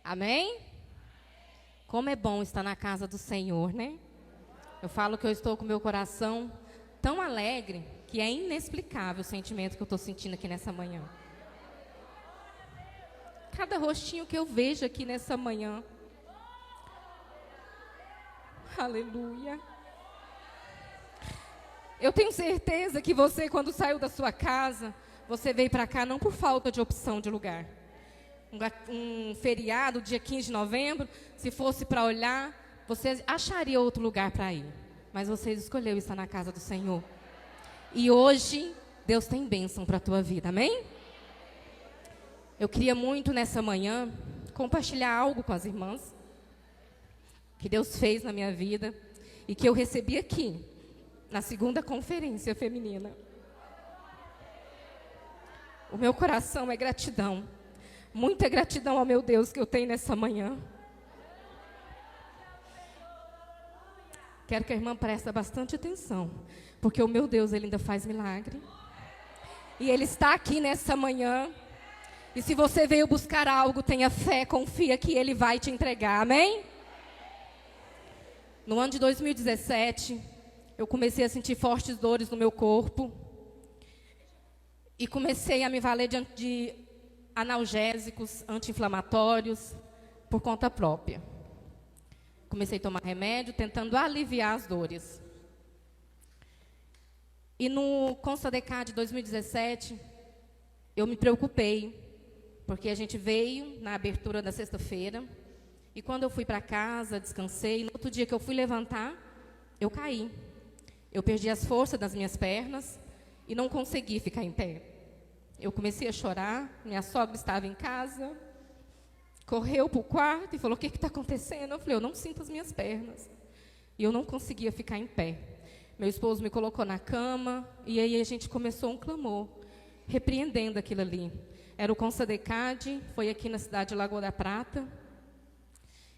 Amém? Como é bom estar na casa do Senhor, né? Eu falo que eu estou com meu coração tão alegre que é inexplicável o sentimento que eu estou sentindo aqui nessa manhã. Cada rostinho que eu vejo aqui nessa manhã. Aleluia. Eu tenho certeza que você, quando saiu da sua casa, você veio para cá não por falta de opção de lugar. Um feriado, dia 15 de novembro, se fosse para olhar, você acharia outro lugar para ir. Mas você escolheu estar na casa do Senhor. E hoje, Deus tem bênção para a tua vida, amém? Eu queria muito nessa manhã compartilhar algo com as irmãs que Deus fez na minha vida e que eu recebi aqui, na segunda conferência feminina. O meu coração é gratidão, muita gratidão ao meu Deus que eu tenho nessa manhã. Quero que a irmã preste bastante atenção, porque o meu Deus, Ele ainda faz milagre. E Ele está aqui nessa manhã. E se você veio buscar algo, tenha fé, confia que Ele vai te entregar, amém? No ano de 2017, eu comecei a sentir fortes dores no meu corpo. E comecei a me valer de analgésicos, anti-inflamatórios, por conta própria. Comecei a tomar remédio, tentando aliviar as dores. E no Consta-DK de 2017, eu me preocupei, porque a gente veio na abertura da sexta-feira, e quando eu fui para casa, descansei, no outro dia que eu fui levantar, eu caí. Eu perdi as forças das minhas pernas e não consegui ficar em pé. Eu comecei a chorar, minha sogra estava em casa, correu para o quarto e falou, o que está acontecendo? Eu falei, eu não sinto as minhas pernas. E eu não conseguia ficar em pé. Meu esposo me colocou na cama, e aí a gente começou um clamor, repreendendo aquilo ali. Era o Consta-DK, foi aqui na cidade de Lagoa da Prata.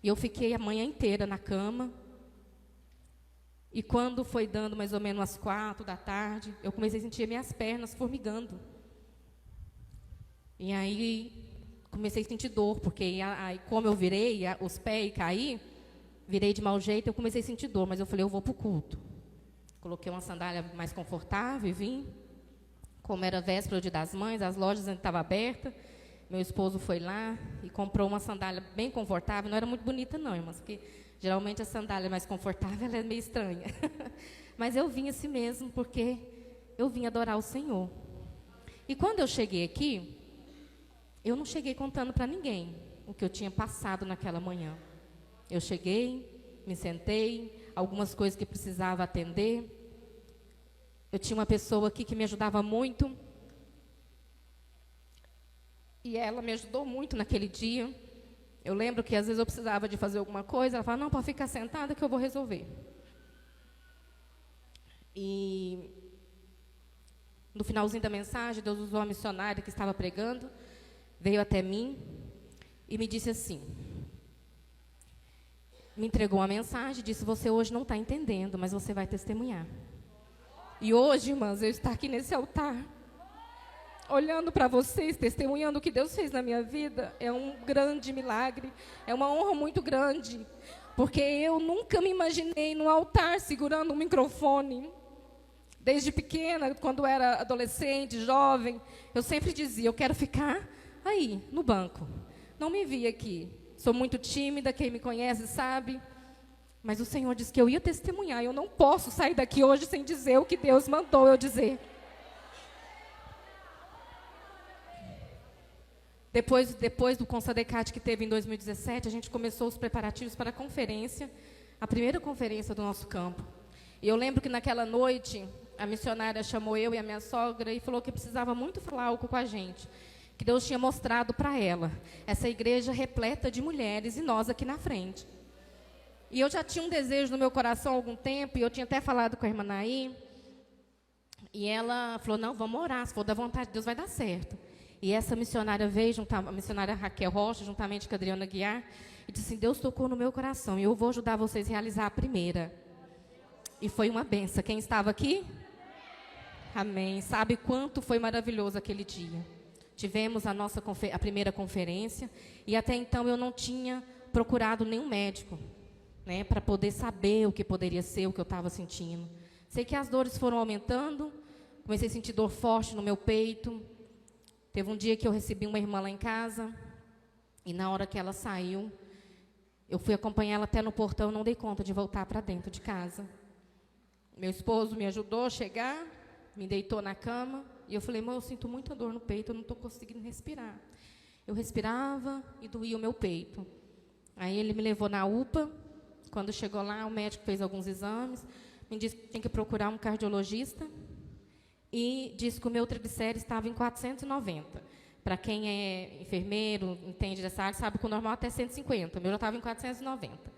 E eu fiquei a manhã inteira na cama. E quando foi dando mais ou menos às 4 da tarde, eu comecei a sentir minhas pernas formigando. E aí comecei a sentir dor, porque aí, como eu virei os pés e caí, virei de mau jeito, eu comecei a sentir dor, mas eu falei, eu vou para o culto. Coloquei uma sandália mais confortável e vim. Como era véspera do Dia das Mães, as lojas ainda estavam abertas. Meu esposo foi lá e comprou uma sandália bem confortável. Não era muito bonita não, irmãs, porque geralmente a sandália mais confortável ela é meio estranha. Mas eu vim assim mesmo, porque eu vim adorar o Senhor. E quando eu cheguei aqui, eu não cheguei contando para ninguém o que eu tinha passado naquela manhã. Eu cheguei, me sentei, algumas coisas que precisava atender. Eu tinha uma pessoa aqui que me ajudava muito. E ela me ajudou muito naquele dia. Eu lembro que às vezes eu precisava de fazer alguma coisa. Ela falava, não, pode ficar sentada que eu vou resolver. E no finalzinho da mensagem, Deus usou a missionária que estava pregando. Veio até mim e me disse assim. Me entregou uma mensagem, disse, você hoje não está entendendo, mas você vai testemunhar. E hoje, irmãs, eu estou aqui nesse altar, olhando para vocês, testemunhando o que Deus fez na minha vida, é um grande milagre, é uma honra muito grande, porque eu nunca me imaginei no altar segurando um microfone. Desde pequena, quando era adolescente, jovem, eu sempre dizia, eu quero ficar aí, no banco. Não me vi aqui. Sou muito tímida, quem me conhece sabe. Mas o Senhor disse que eu ia testemunhar. Eu não posso sair daqui hoje sem dizer o que Deus mandou eu dizer. Depois do Consta-DK que teve em 2017, a gente começou os preparativos para a conferência, a primeira conferência do nosso campo. E eu lembro que naquela noite, a missionária chamou eu e a minha sogra e falou que precisava muito falar algo com a gente. Que Deus tinha mostrado para ela, essa igreja repleta de mulheres e nós aqui na frente. E eu já tinha um desejo no meu coração há algum tempo, e eu tinha até falado com a irmã Naí, e ela falou, não, vamos orar, se for da vontade de Deus vai dar certo. E essa missionária veio, a missionária Raquel Rocha, juntamente com a Adriana Guiar, e disse assim, Deus tocou no meu coração, e eu vou ajudar vocês a realizar a primeira. E foi uma benção. Quem estava aqui? Amém. Sabe quanto foi maravilhoso aquele dia? tivemos a primeira conferência, e até então eu não tinha procurado nenhum médico, né, para poder saber o que poderia ser, o que eu estava sentindo. Sei que as dores foram aumentando, comecei a sentir dor forte no meu peito. Teve um dia que eu recebi uma irmã lá em casa, e na hora que ela saiu, eu fui acompanhar ela até no portão, não dei conta de voltar para dentro de casa. Meu esposo me ajudou a chegar, me deitou na cama, e eu falei, eu sinto muita dor no peito, eu não estou conseguindo respirar. Eu respirava e doía o meu peito. Aí ele me levou na UPA. Quando chegou lá, o médico fez alguns exames, me disse que tinha que procurar um cardiologista, e disse que o meu triglicérides estava em 490. Para quem é enfermeiro, entende dessa área, sabe que o normal é até 150. O meu já estava em 490.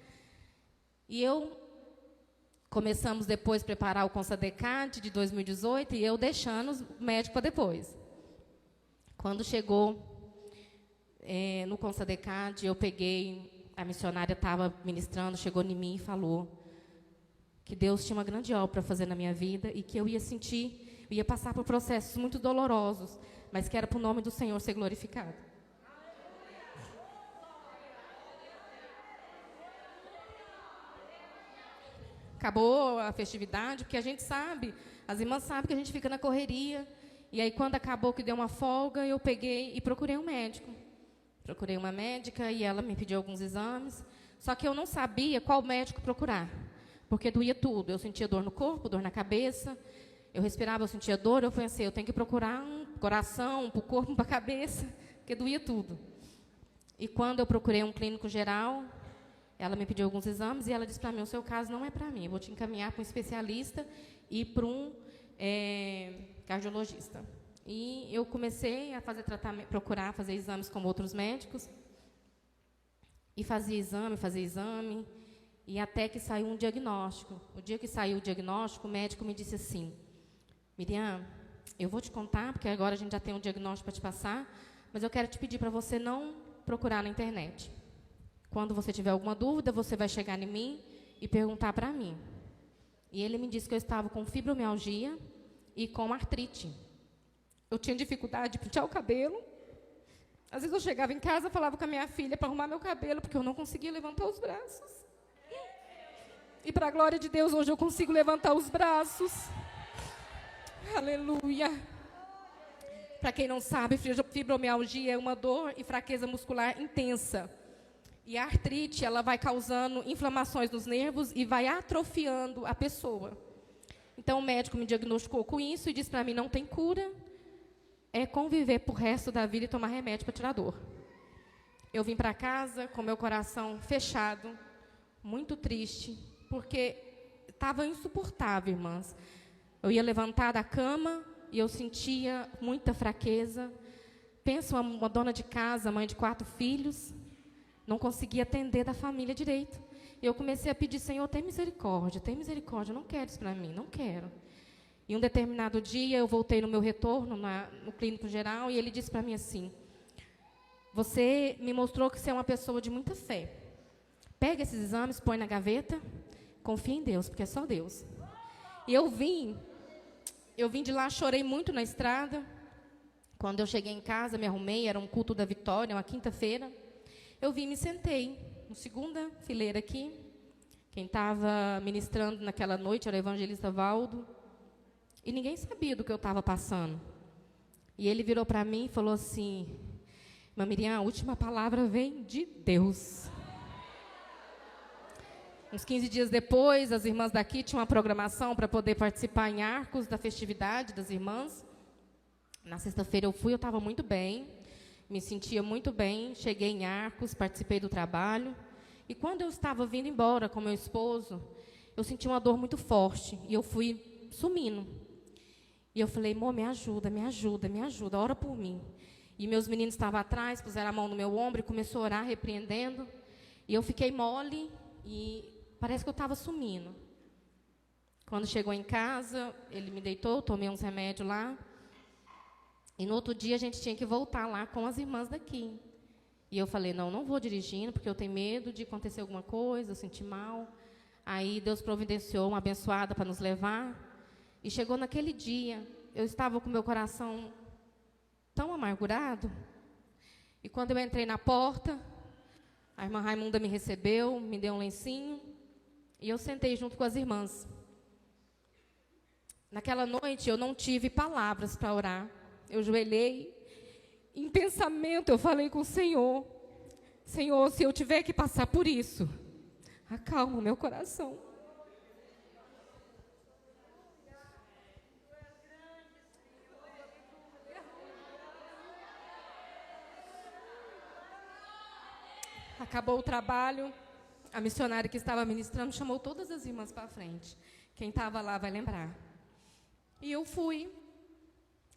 E começamos depois a preparar o Consadecad de 2018, e eu deixando o médico para depois. Quando chegou no Consadecad, eu peguei, a missionária estava ministrando, chegou em mim e falou que Deus tinha uma grande obra para fazer na minha vida, e que eu ia passar por processos muito dolorosos, mas que era para o nome do Senhor ser glorificado. Acabou a festividade, porque a gente sabe, as irmãs sabem que a gente fica na correria, e aí quando acabou que deu uma folga, eu peguei e procurei um médico. Procurei uma médica e ela me pediu alguns exames, só que eu não sabia qual médico procurar, porque doía tudo. Eu sentia dor no corpo, dor na cabeça, eu respirava, eu sentia dor, eu pensei, eu tenho que procurar um coração, um para o corpo, um para a cabeça, porque doía tudo. E quando eu procurei um clínico geral, ela me pediu alguns exames e ela disse para mim, o seu caso não é para mim, eu vou te encaminhar para um especialista e para um cardiologista. E eu comecei a fazer tratamento, procurar fazer exames como outros médicos, e fazia exame, e até que saiu um diagnóstico. O dia que saiu o diagnóstico, o médico me disse assim, Miriam, eu vou te contar, porque agora a gente já tem um diagnóstico para te passar, mas eu quero te pedir para você não procurar na internet. Quando você tiver alguma dúvida, você vai chegar em mim e perguntar para mim. E ele me disse que eu estava com fibromialgia e com artrite. Eu tinha dificuldade de pentear o cabelo. Às vezes eu chegava em casa, falava com a minha filha para arrumar meu cabelo, porque eu não conseguia levantar os braços. E para a glória de Deus, hoje eu consigo levantar os braços. Aleluia. Para quem não sabe, fibromialgia é uma dor e fraqueza muscular intensa. E a artrite, ela vai causando inflamações nos nervos e vai atrofiando a pessoa. Então, o médico me diagnosticou com isso e disse para mim, não tem cura, é conviver pro resto da vida e tomar remédio para tirar dor. Eu vim para casa com meu coração fechado, muito triste, porque estava insuportável, irmãs. Eu ia levantar da cama e eu sentia muita fraqueza. Pensa uma dona de casa, mãe de 4 filhos, não conseguia atender da família direito. Eu comecei a pedir, Senhor, tem misericórdia, eu não quero isso para mim, não quero. E um determinado dia, eu voltei no meu retorno, no clínico geral, e ele disse para mim assim, você me mostrou que você é uma pessoa de muita fé. Pega esses exames, põe na gaveta, confia em Deus, porque é só Deus. E eu vim de lá, chorei muito na estrada. Quando eu cheguei em casa, me arrumei, era um culto da vitória, uma quinta-feira. Eu vim e me sentei, na segunda fileira aqui. Quem estava ministrando naquela noite era o evangelista Valdo. E ninguém sabia do que eu estava passando. E ele virou para mim e falou assim, irmã Miriam, a última palavra vem de Deus. Uns 15 dias depois, as irmãs daqui tinham uma programação para poder participar em Arcos da festividade das irmãs. Na sexta-feira eu fui, eu estava muito bem, me sentia muito bem, cheguei em Arcos, participei do trabalho. E quando eu estava vindo embora com meu esposo, eu senti uma dor muito forte e eu fui sumindo. E eu falei, amor, me ajuda, ora por mim. E meus meninos estavam atrás, puseram a mão no meu ombro e começou a orar, repreendendo. E eu fiquei mole e parece que eu estava sumindo. Quando chegou em casa, ele me deitou, tomei uns remédios lá. E no outro dia a gente tinha que voltar lá com as irmãs daqui. E eu falei, não vou dirigindo, porque eu tenho medo de acontecer alguma coisa, eu senti mal. Aí Deus providenciou uma abençoada para nos levar. E chegou naquele dia, eu estava com meu coração tão amargurado. E quando eu entrei na porta, a irmã Raimunda me recebeu, me deu um lencinho, e eu sentei junto com as irmãs. Naquela noite, eu não tive palavras para orar. Eu joelhei, em pensamento, eu falei com o Senhor: Senhor, se eu tiver que passar por isso, acalma o meu coração. Acabou o trabalho, a missionária que estava ministrando chamou todas as irmãs para frente. Quem estava lá vai lembrar. E eu fui,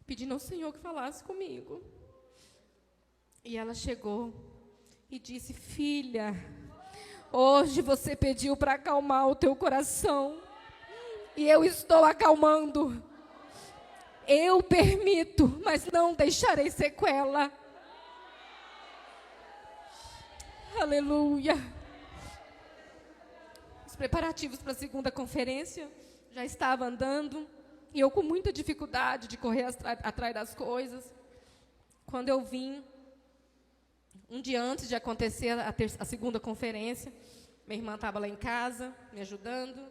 pedindo ao Senhor que falasse comigo. E ela chegou e disse: filha, hoje você pediu para acalmar o teu coração, e eu estou acalmando. Eu permito, mas não deixarei sequela. Aleluia. Os preparativos para a segunda conferência já estavam andando, e eu com muita dificuldade de correr atrás das coisas. Quando eu vim, um dia antes de acontecer a segunda conferência, minha irmã estava lá em casa, me ajudando,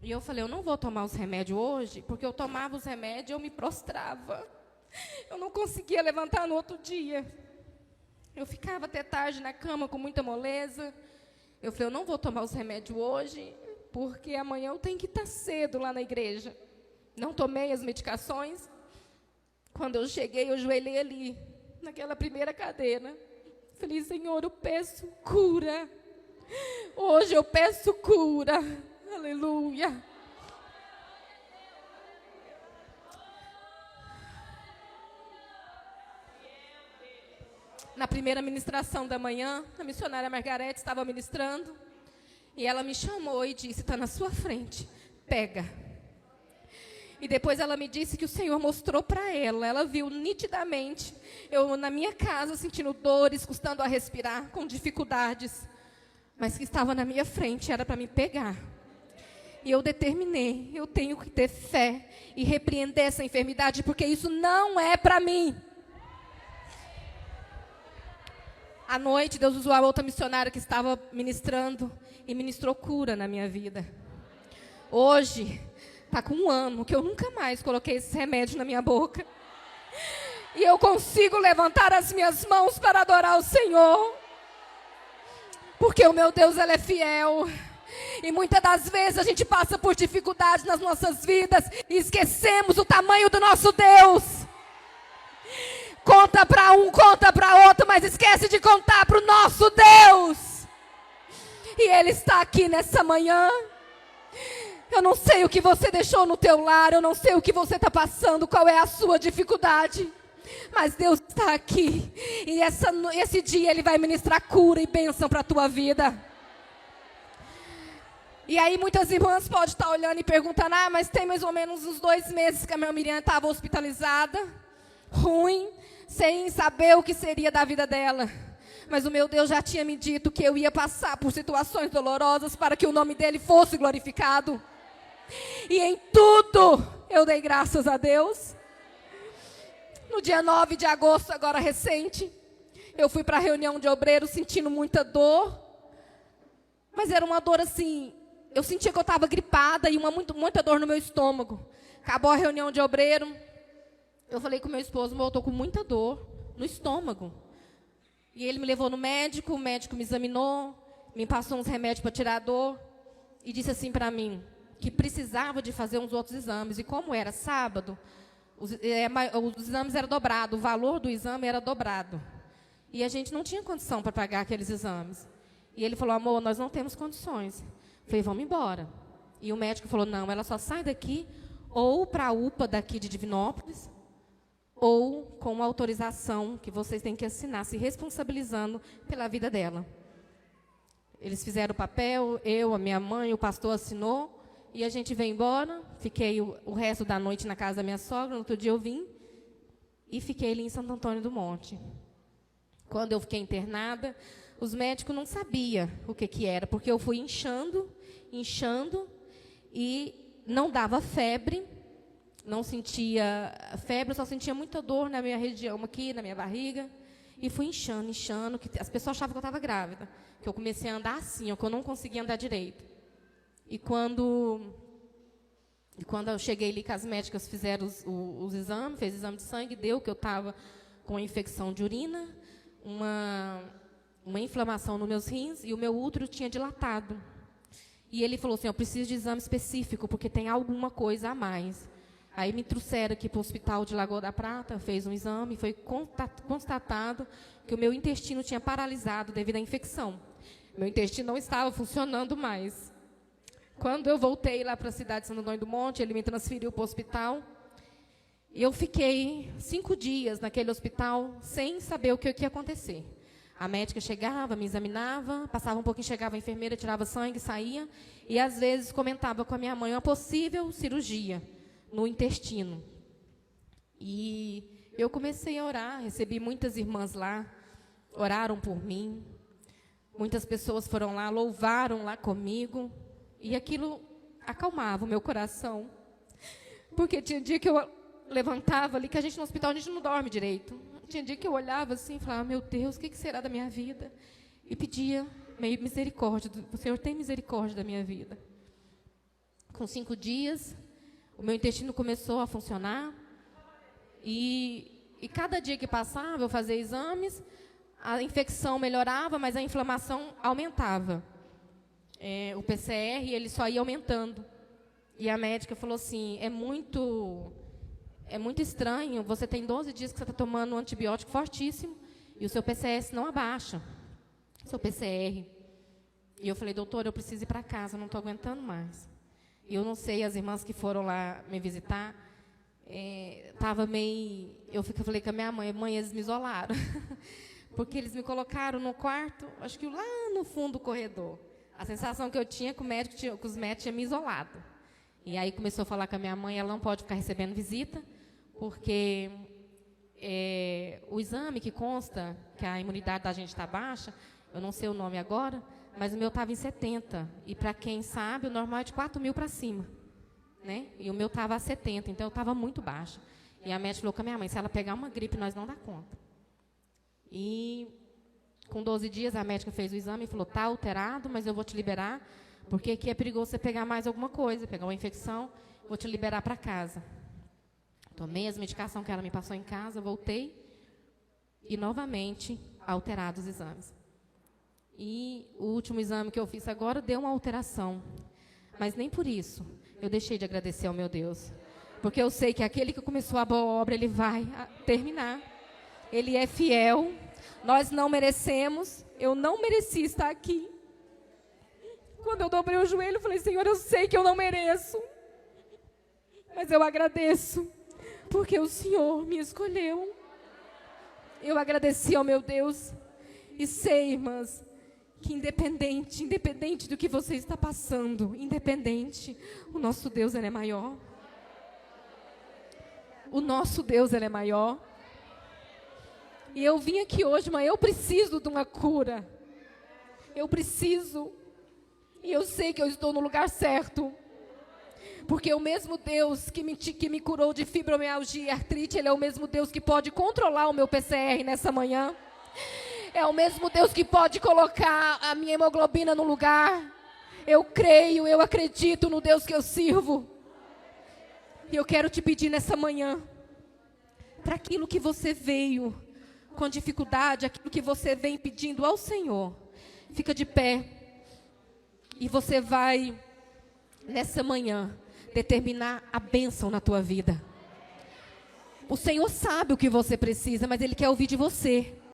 e eu falei: eu não vou tomar os remédios hoje, porque eu tomava os remédios e eu me prostrava. Eu não conseguia levantar no outro dia. Eu ficava até tarde na cama com muita moleza. Eu falei: eu não vou tomar os remédios hoje, porque amanhã eu tenho que estar cedo lá na igreja. Não tomei as medicações. Quando eu cheguei, eu ajoelhei ali, naquela primeira cadeira. Falei: Senhor, eu peço cura. Hoje eu peço cura. Aleluia. Na primeira ministração da manhã, a missionária Margarete estava ministrando, e ela me chamou e disse: está na sua frente, pega. E depois ela me disse que o Senhor mostrou para ela viu nitidamente, eu na minha casa sentindo dores, custando a respirar, com dificuldades, mas que estava na minha frente, era para me pegar. E eu determinei: eu tenho que ter fé e repreender essa enfermidade, porque isso não é para mim. À noite, Deus usou a outra missionária que estava ministrando e ministrou cura na minha vida. Hoje, está com 1 ano que eu nunca mais coloquei esse remédio na minha boca. E eu consigo levantar as minhas mãos para adorar o Senhor. Porque o meu Deus, Ele é fiel. E muitas das vezes a gente passa por dificuldades nas nossas vidas e esquecemos o tamanho do nosso Deus. Conta para um, conta para outro, mas esquece de contar para o nosso Deus. E Ele está aqui nessa manhã. Eu não sei o que você deixou no teu lar, eu não sei o que você está passando, qual é a sua dificuldade. Mas Deus está aqui. E esse dia Ele vai ministrar cura e bênção para a tua vida. E aí muitas irmãs podem estar olhando e perguntando: mas tem mais ou menos uns 2 meses que a minha Miriam estava hospitalizada, ruim, sem saber o que seria da vida dela. Mas o meu Deus já tinha me dito que eu ia passar por situações dolorosas para que o nome dele fosse glorificado. E em tudo eu dei graças a Deus. No dia 9 de agosto, agora recente, eu fui para a reunião de obreiros sentindo muita dor. Mas era uma dor assim, eu sentia que eu estava gripada e muita dor no meu estômago. Acabou a reunião de obreiro, eu falei com meu esposo: eu estou com muita dor no estômago. E ele me levou no médico, o médico me examinou, me passou uns remédios para tirar a dor e disse assim para mim, que precisava de fazer uns outros exames. E como era sábado, os exames eram dobrados, o valor do exame era dobrado. E a gente não tinha condição para pagar aqueles exames. E ele falou: amor, nós não temos condições. Eu falei: vamos embora. E o médico falou: não, ela só sai daqui ou para a UPA daqui de Divinópolis, ou com uma autorização que vocês têm que assinar, se responsabilizando pela vida dela. Eles fizeram o papel, eu, a minha mãe, o pastor assinou, e a gente veio embora. Fiquei o resto da noite na casa da minha sogra, no outro dia eu vim, e fiquei ali em Santo Antônio do Monte. Quando eu fiquei internada, os médicos não sabiam o que era, porque eu fui inchando, e não dava febre, não sentia febre, só sentia muita dor na minha região aqui, na minha barriga. E fui inchando, que as pessoas achavam que eu estava grávida. Que eu comecei a andar assim, ó, que eu não conseguia andar direito. E quando eu cheguei ali, que as médicas fizeram os exames, fez exame de sangue, deu que eu estava com infecção de urina, uma inflamação nos meus rins, e o meu útero tinha dilatado. E ele falou assim, eu preciso de exame específico, porque tem alguma coisa a mais. Aí me trouxeram aqui para o hospital de Lagoa da Prata, fez um exame, foi constatado que o meu intestino tinha paralisado devido à infecção. Meu intestino não estava funcionando mais. Quando eu voltei lá para a cidade de Santo Antônio do Monte, ele me transferiu para o hospital. E eu fiquei 5 dias naquele hospital sem saber o que ia acontecer. A médica chegava, me examinava, passava um pouquinho, chegava a enfermeira, tirava sangue, saía. E, às vezes, comentava com a minha mãe uma possível cirurgia no intestino. E eu comecei a orar, recebi muitas irmãs lá, oraram por mim. Muitas pessoas foram lá, louvaram lá comigo. E aquilo acalmava o meu coração. Porque tinha dia que eu levantava ali, que a gente no hospital a gente não dorme direito. Tinha dia que eu olhava assim e falava, meu Deus, o que será da minha vida? E pedia meio misericórdia, o Senhor tem misericórdia da minha vida. Com 5 dias, o meu intestino começou a funcionar. E cada dia que passava, eu fazia exames, a infecção melhorava, mas a inflamação aumentava. O PCR, ele só ia aumentando. E a médica falou assim, é muito estranho, você tem 12 dias que você está tomando um antibiótico fortíssimo e o seu PCS não abaixa, seu PCR. E eu falei, doutora, eu preciso ir para casa, não estou aguentando mais. E eu não sei, as irmãs que foram lá me visitar, estava meio... Eu falei com a minha mãe, eles me isolaram. Porque eles me colocaram no quarto, acho que lá no fundo do corredor. A sensação que eu tinha que os médicos tinham me isolado. E aí começou a falar com a minha mãe, ela não pode ficar recebendo visita, porque o exame que consta que a imunidade da gente está baixa, eu não sei o nome agora, mas o meu estava em 70. E, para quem sabe, o normal é de 4.000 para cima. Né? E o meu estava a 70, então eu estava muito baixa. E a médica falou com a minha mãe, se ela pegar uma gripe, nós não dá conta. E com 12 dias, a médica fez o exame e falou, está alterado, mas eu vou te liberar, porque aqui é perigoso você pegar mais alguma coisa, pegar uma infecção, vou te liberar para casa. Tomei as medicações que ela me passou em casa, voltei e, novamente, alterados os exames. E o último exame que eu fiz agora deu uma alteração. Mas nem por isso eu deixei de agradecer ao meu Deus. Porque eu sei que aquele que começou a boa obra, ele vai terminar. Ele é fiel. Nós não merecemos. Eu não mereci estar aqui. Quando eu dobrei o joelho, eu falei, Senhor, eu sei que eu não mereço. Mas eu agradeço. Porque o Senhor me escolheu. Eu agradeci ao meu Deus. E sei, irmãs, que independente do que você está passando, o nosso Deus, ele é maior. O nosso Deus, ele é maior. E eu vim aqui hoje, mas eu preciso de uma cura. Eu preciso. E eu sei que eu estou no lugar certo. Porque o mesmo Deus que me curou de fibromialgia e artrite, ele é o mesmo Deus que pode controlar o meu PCR nessa manhã. É o mesmo Deus que pode colocar a minha hemoglobina no lugar. Eu creio, eu acredito no Deus que eu sirvo. E eu quero te pedir nessa manhã, para aquilo que você veio com dificuldade, aquilo que você vem pedindo ao Senhor, fica de pé. E você vai, nessa manhã, determinar a bênção na tua vida. O Senhor sabe o que você precisa, mas Ele quer ouvir de você.